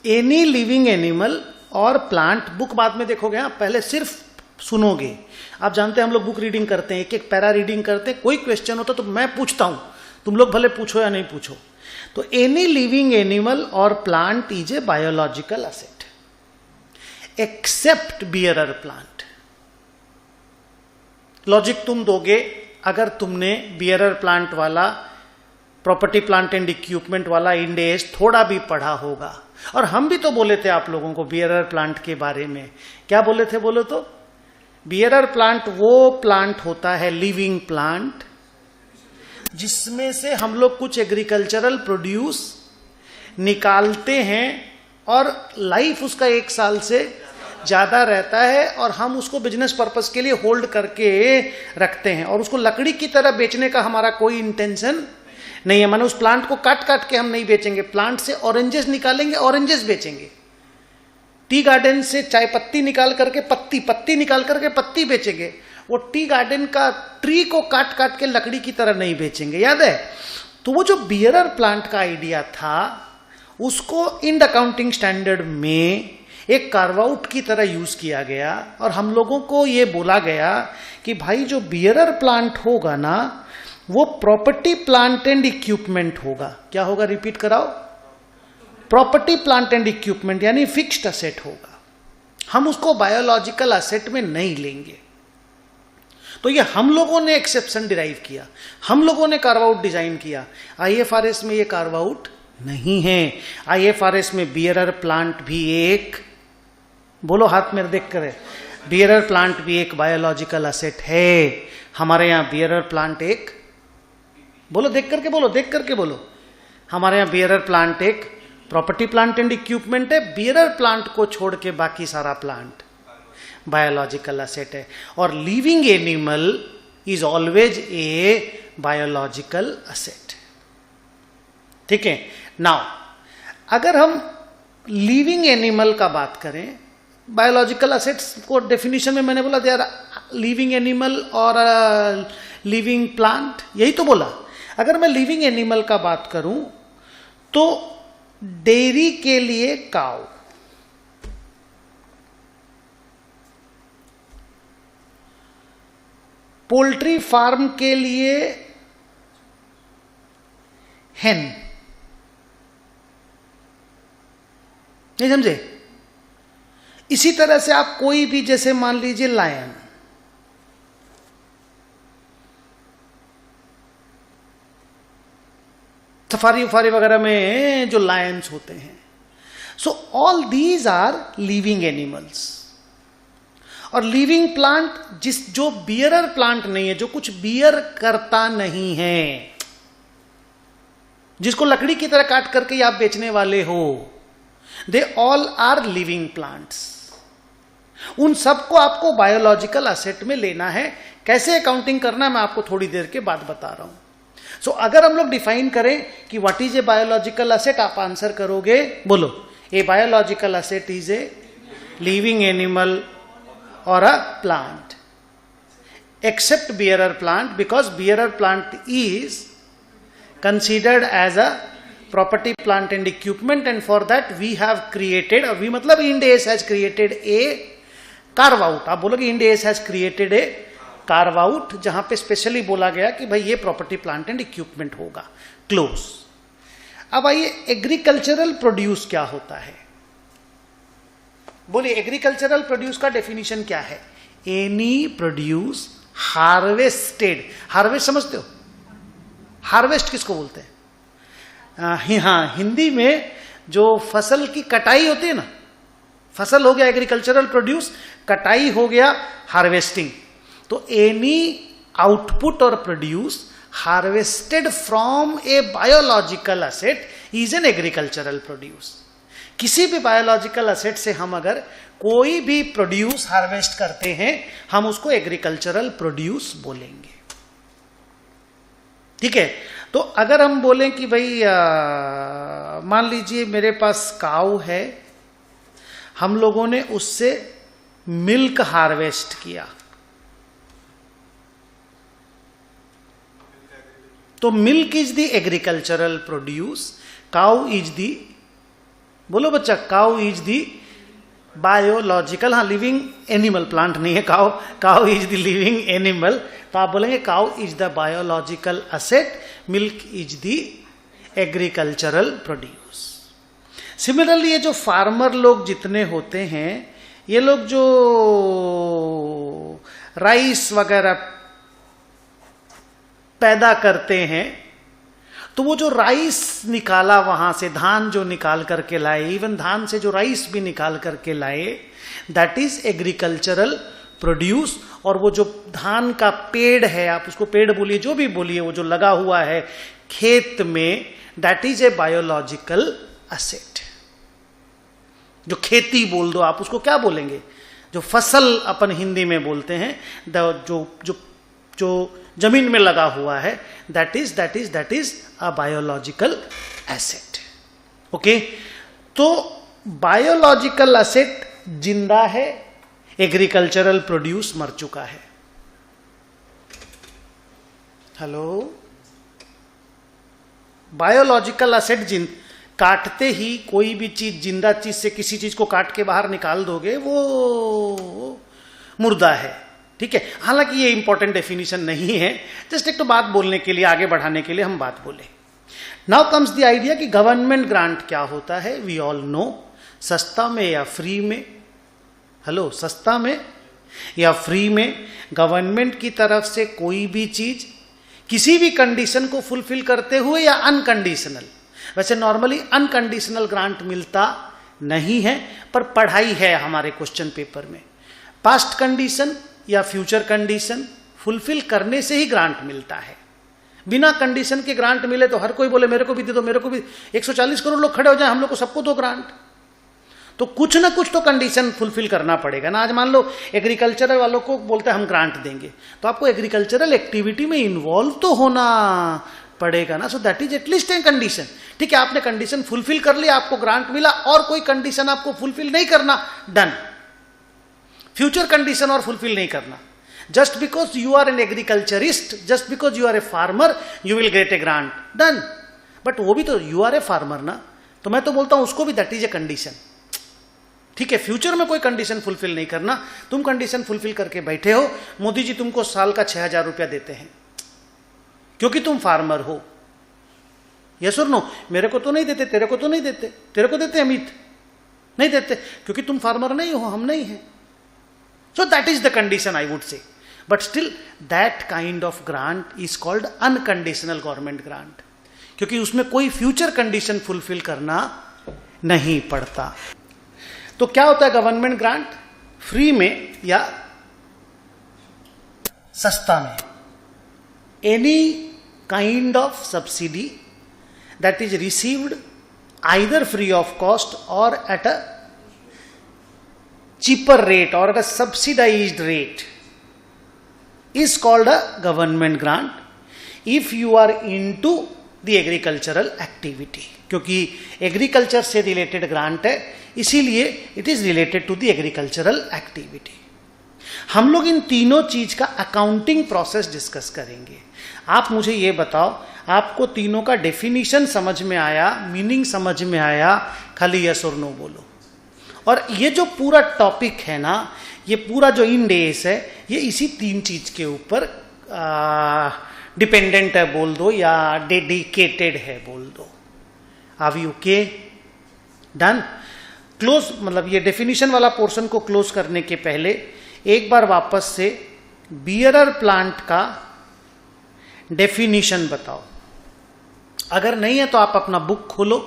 Any living animal और plant, book बाद में देखोगे, आप पहले सिर्फ सुनोगे। आप जानते हैं हम लोग बुक रीडिंग करते हैं, एक एक पैरा रीडिंग करते हैं, कोई क्वेश्चन होता तो मैं पूछता हूं, तुम लोग भले पूछो या नहीं पूछो। तो एनी लिविंग एनिमल और plant is a biological asset except bearer plant. Logic तुम दोगे अगर तुमने बियरर प्लांट वाला, प्रॉपर्टी प्लांट एंड इक्विपमेंट वाला इंड एस थोड़ा भी पढ़ा होगा। और हम भी तो बोले थे आप लोगों को बियरर प्लांट के बारे में, क्या बोले थे बोलो तो? बियरर प्लांट वो प्लांट होता है, लिविंग प्लांट, जिसमें से हम लोग कुछ एग्रीकल्चरल प्रोड्यूस निकालते हैं और लाइफ उसका 1 साल से ज्यादा रहता है और हम उसको बिजनेस पर्पस के लिए होल्ड करके रखते हैं और उसको लकड़ी की तरह बेचने का हमारा कोई इंटेंशन नहीं है। माने उस प्लांट को काट काट के हम नहीं बेचेंगे, प्लांट से ऑरेंजेस निकालेंगे, ऑरेंजेस बेचेंगे। टी गार्डन से चाय पत्ती निकाल करके पत्ती निकाल करके पत्ती बेचेंगे। वो टी गार्डन का ट्री को काट काट के लकड़ी की तरह नहीं बेचेंगे, याद है? तो वो जो बियरर प्लांट का आइडिया था उसको इंड अकाउंटिंग स्टैंडर्ड में एक कार्व आउट की तरह यूज किया गया और हम लोगों को ये बोला गया कि भाई जो बियरर प्लांट होगा ना वो प्रॉपर्टी प्लांट एंड इक्विपमेंट होगा। क्या होगा? रिपीट कराओ। प्रॉपर्टी प्लांट एंड इक्विपमेंट यानी फिक्स्ड असेट होगा। हम उसको बायोलॉजिकल असेट में नहीं लेंगे। तो ये हम लोगों ने एक्सेप्शन डिराइव किया, हम लोगों ने कार्व आउट डिजाइन किया। आईएफआरएस में ये कार्व आउट नहीं है। आईएफआरएस में बियरर प्लांट भी एक, बोलो हाथ में देख कर, बियरर प्लांट भी एक बायोलॉजिकल असेट है। हमारे यहां बियरर प्लांट एक, बोलो देख करके बोलो, देख करके बोलो, हमारे यहां बियरर प्लांट एक प्रॉपर्टी प्लांट एंड इक्विपमेंट है। बियरर प्लांट को छोड़ के बाकी सारा प्लांट बायोलॉजिकल असेट है। और living animal is always a biological asset. ठीक है। नाउ अगर हम लिविंग एनिमल का बात करें, बायोलॉजिकल असेट्स को डेफिनेशन में मैंने बोला दे आर लिविंग एनिमल और लिविंग प्लांट, यही तो बोला। अगर मैं लिविंग एनिमल का बात करूं तो डेयरी के लिए काऊ, पोल्ट्री फार्म के लिए हेन, नहीं समझे? इसी तरह से आप कोई भी, जैसे मान लीजिए लायन, सफारी उफारी वगैरह में जो लायंस होते हैं, so all these are living animals. और लिविंग प्लांट जो बियरर प्लांट नहीं है, जो कुछ बियर करता नहीं है, जिसको लकड़ी की तरह काट करके आप बेचने वाले हो, they all are living plants. उन सबको आपको बायोलॉजिकल असेट में लेना है। कैसे अकाउंटिंग करना है मैं आपको थोड़ी देर के बाद बता रहा हूं। सो अगर हम लोग डिफाइन करें कि what is a biological asset, आप आंसर करोगे, बोलो, ए biological asset is a living animal or a plant except bearer plant, because bearer plant is considered as a property plant and equipment, and for that we have created, और we मतलब Ind AS has created a carve out। आप बोलोगे Ind AS has created a carve out, जहां पे specially बोला गया कि भाई ये प्रॉपर्टी प्लांट एंड इक्विपमेंट होगा। क्लोज। अब आइए, एग्रीकल्चरल प्रोड्यूस क्या होता है? बोलिए, एग्रीकल्चरल प्रोड्यूस का डेफिनेशन क्या है? Any produce harvested. हार्वेस्ट समझते हो? हार्वेस्ट किसको बोलते हैं? हाँ, हिंदी में जो फसल की कटाई होती है ना, फसल हो गया एग्रीकल्चरल प्रोड्यूस, कटाई हो गया हार्वेस्टिंग। तो एनी आउटपुट और produce harvested from A biological asset is an agricultural produce. किसी भी बायोलॉजिकल असेट से हम अगर कोई भी प्रोड्यूस हार्वेस्ट करते हैं, हम उसको एग्रीकल्चरल प्रोड्यूस बोलेंगे। ठीक है। तो अगर हम बोलें कि भाई मान लीजिए मेरे पास काऊ है, हम लोगों ने उससे मिल्क हार्वेस्ट किया, तो milk is the agricultural produce, cow is the बोलो बच्चा, काउ इज दी बायोलॉजिकल, हाँ लिविंग एनिमल, प्लांट नहीं है cow, cow is the living animal, तो आप बोलेंगे cow is the biological asset, milk is the agricultural produce. Similarly ये जो फार्मर लोग जितने होते हैं, ये लोग जो राइस वगैरह पैदा करते हैं, तो वो जो राइस निकाला वहां से, धान जो निकाल करके लाए, इवन धान से जो राइस भी निकाल करके लाए, दैट इज एग्रीकल्चरल प्रोड्यूस। और वो जो धान का पेड़ है, आप उसको पेड़ बोलिए, जो भी बोलिए, वो जो लगा हुआ है खेत में, that is a biological asset. जो खेती बोल दो, आप उसको क्या बोलेंगे, जो फसल अपन हिंदी में बोलते हैं, जो जो जो जमीन में लगा हुआ है, that is a biological asset. Okay, तो बायोलॉजिकल असेट जिंदा है, एग्रीकल्चरल प्रोड्यूस मर चुका है। हेलो, बायोलॉजिकल असेट काटते ही कोई भी चीज, जिंदा चीज से किसी चीज को काट के बाहर निकाल दोगे, वो मुर्दा है, ठीक है। हालांकि ये इंपॉर्टेंट डेफिनेशन नहीं है, जस्ट एक तो बात बोलने के लिए, आगे बढ़ाने के लिए हम बात बोले। नाउ कम्स द आइडिया कि गवर्नमेंट ग्रांट क्या होता है। वी ऑल नो, सस्ता में या फ्री में, हेलो, सस्ता में या फ्री में गवर्नमेंट की तरफ से कोई भी चीज किसी भी कंडीशन को फुलफिल करते हुए, या अनकंडीशनल, वैसे नॉर्मली अनकंडीशनल ग्रांट मिलता नहीं है, पर पढ़ाई है हमारे क्वेश्चन पेपर में, पास्ट कंडीशन या फ्यूचर कंडीशन फुलफिल करने से ही ग्रांट मिलता है। बिना कंडीशन के ग्रांट मिले तो हर कोई बोले मेरे को भी दे दो, मेरे को भी, 140 करोड़ लोग खड़े हो जाए, हम लोग को सबको दो ग्रांट, तो कुछ ना कुछ तो कंडीशन फुलफिल करना पड़ेगा ना। आज मान लो एग्रीकल्चरल वालों को बोलते हैं हम ग्रांट देंगे, तो आपको एग्रीकल्चरल एक्टिविटी में इन्वॉल्व तो होना पड़ेगा ना, so that is at least a condition. ठीक है, आपने कंडीशन फुलफिल कर लिया, आपको ग्रांट मिला, और कोई कंडीशन आपको फुलफिल नहीं करना, डन। फ्यूचर कंडीशन और फुलफिल नहीं करना, just because you are an agriculturist, just because you are a farmer, you will get a grant, done. But वो भी तो यू आर ए फार्मर ना, तो मैं तो बोलता हूं उसको भी दैट इज ए कंडीशन। ठीक है, फ्यूचर में कोई कंडीशन फुलफिल नहीं करना, तुम कंडीशन फुलफिल करके बैठे हो, मोदी जी तुमको साल का 6,000 रुपया देते हैं क्योंकि तुम फार्मर हो, यस और नो? मेरे को तो नहीं देते, तेरे को तो नहीं देते, तेरे को देते अमित, नहीं देते क्योंकि तुम फार्मर नहीं हो, हम नहीं है। So that is the condition I would say, but still that kind of grant is called unconditional government grant, क्योंकि उसमें कोई फ्यूचर कंडीशन फुलफिल करना नहीं पड़ता। तो क्या होता है गवर्नमेंट ग्रांट? फ्री में या सस्ता में, any kind of subsidy that is received either free of cost और at a cheaper rate or at a subsidized rate is called a government grant if you are into the agricultural activity। क्योंकि agriculture से related grant है, इसीलिए it is related to the agricultural activity. हम लोग इन तीनों चीज का accounting process discuss करेंगे। आप मुझे ये बताओ, आपको तीनों का डेफिनेशन समझ में आया, मीनिंग समझ में आया? खाली यस और नो बोलो। और ये जो पूरा टॉपिक है ना, ये पूरा जो इंड एस है, ये इसी तीन चीज के ऊपर डिपेंडेंट है बोल दो, या डेडिकेटेड है बोल दो। Are you okay? Done? Close, मतलब ये डेफिनेशन वाला पोर्शन को क्लोज करने के पहले एक बार वापस से बियरर प्लांट का डेफिनेशन बताओ। अगर नहीं है तो आप अपना बुक खोलो,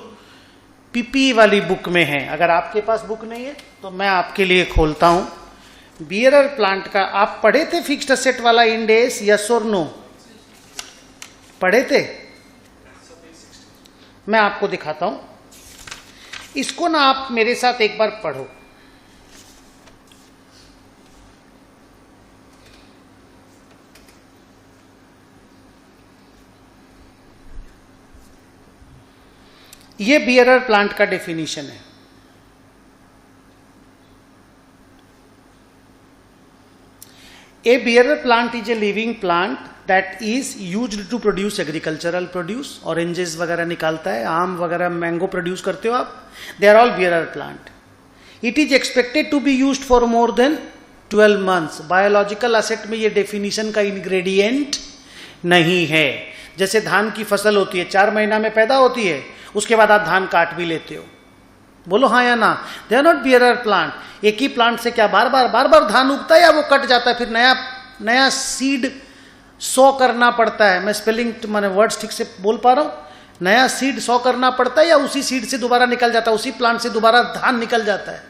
पीपी वाली बुक में है। अगर आपके पास बुक नहीं है तो मैं आपके लिए खोलता हूं। बियरर प्लांट का आप पढ़े थे फिक्स्ड एसेट वाला इंड एस, यस और नो? पढ़े थे? मैं आपको दिखाता हूं, इसको ना आप मेरे साथ एक बार पढ़ो। ये बियरर प्लांट का डेफिनेशन है। A bearer plant is a living plant that is used to produce agricultural produce. Oranges वगैरह निकालता है, आम वगैरह मैंगो प्रोड्यूस करते हो आप. They are all bearer plant. It is expected to be used for more than 12 months. Biological asset में ये डेफिनेशन का इंग्रेडिएंट नहीं है. जैसे धान की फसल होती है, 4 महीना में पैदा होती है, उसके बाद आप धान काट भी लेते हो. बोलो हाँ या ना. They are not bearer plant. एक ही प्लांट से क्या बार बार धान उगता है या वो कट जाता है, फिर नया सीड सो करना पड़ता है. मैं स्पेलिंग मैंने वर्ड्स ठीक से बोल पा रहा हूं. नया सीड सो करना पड़ता है या उसी सीड से दोबारा निकल जाता है, उसी प्लांट से दोबारा धान निकल जाता है.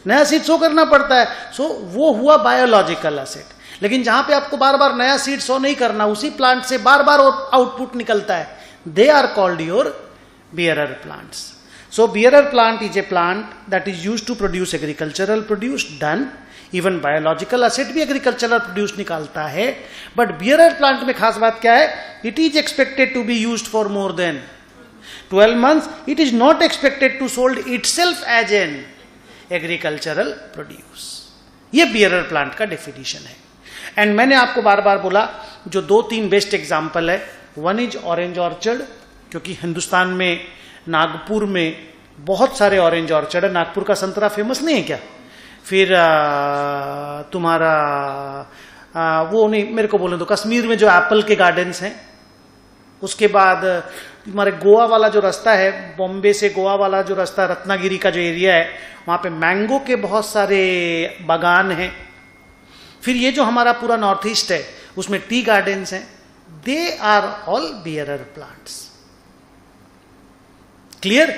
नया सीड सो करना पड़ता है. सो वो हुआ बायोलॉजिकल एसेट. लेकिन जहां पे आपको बार बार नया सीड सो नहीं करना, उसी प्लांट से बार बार आउटपुट निकलता है, they are called your bearer plants. So bearer plant is a plant that is used to produce agricultural produce. Done. Even biological asset भी agricultural produce निकालता है. But bearer plant में खास बात क्या है? It is expected to be used for more than 12 months. It is not expected to sold itself as an agricultural produce. ये bearer plant का definition है. And मैंने आपको बार बार बोला जो 2-3 बेस्ट एग्जाम्पल है. वन इज ऑरेंज ऑर्चर्ड, क्योंकि हिंदुस्तान में नागपुर में बहुत सारे ऑरेंज ऑर्चर्ड है. नागपुर का संतरा फेमस नहीं है क्या? फिर तुम्हारा वो नहीं, मेरे को बोले तो कश्मीर में जो एप्पल के गार्डन्स हैं. उसके बाद तुम्हारे गोवा वाला जो रास्ता है, बॉम्बे से गोवा वाला जो रास्ता, रत्नागिरी का जो एरिया है, वहां पे मैंगो के बहुत सारे बागान हैं. फिर ये जो हमारा पूरा नॉर्थ ईस्ट है, उसमें टी गार्डन्स हैं. They are all bearer plants. Clear?